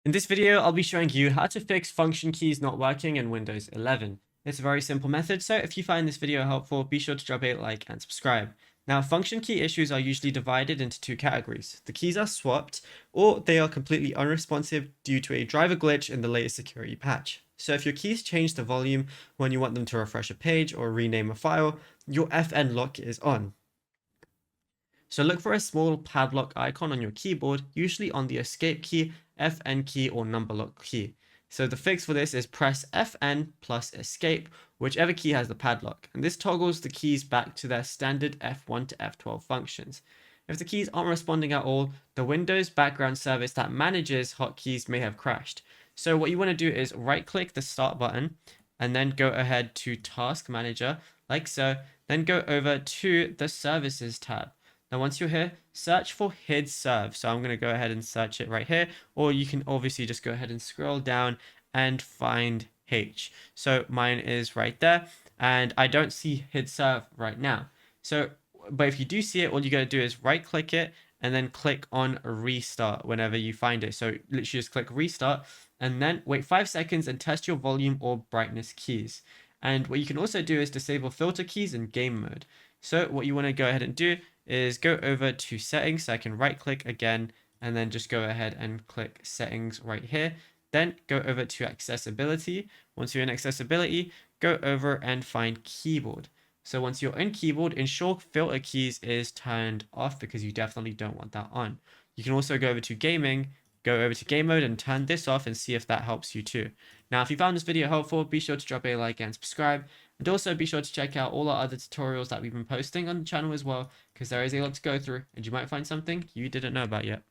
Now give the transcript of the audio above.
In this video, I'll be showing you how to fix function keys not working in Windows 11. It's a very simple method, so if you find this video helpful, be sure to drop a like and subscribe. Now, function key issues are usually divided into two categories. The keys are swapped, or they are completely unresponsive due to a driver glitch in the latest security patch. So if your keys change the volume when you want them to refresh a page or rename a file, your FN lock is on. So look for a small padlock icon on your keyboard, usually on the escape key, FN key, or number lock key. So the fix for this is press FN plus escape, whichever key has the padlock, and this toggles the keys back to their standard F1 to F12 functions. If the keys aren't responding at all, the Windows background service that manages hotkeys may have crashed. So what you want to do is right click the start button and then go ahead to task manager like so, then go over to the services tab. Now, once you're here, search for HidServ. So I'm going to go ahead and search it right here, or you can obviously just go ahead and scroll down and find H. So mine is right there, and I don't see HidServ right now. So, but if you do see it, all you got to do is right click it and then click on restart whenever you find it. So literally just click restart and then wait 5 seconds and test your volume or brightness keys. And what you can also do is disable filter keys in game mode. So what you want to go ahead and do is go over to settings. So I can right click again and then just go ahead and click settings right here. Then go over to accessibility. Once you're in accessibility, go over and find keyboard. So once you're in keyboard, ensure filter keys is turned off because you definitely don't want that on. You can also go over to gaming, go over to game mode and turn this off and see if that helps you too. Now, if you found this video helpful, be sure to drop a like and subscribe. And also be sure to check out all our other tutorials that we've been posting on the channel as well, because there is a lot to go through and you might find something you didn't know about yet.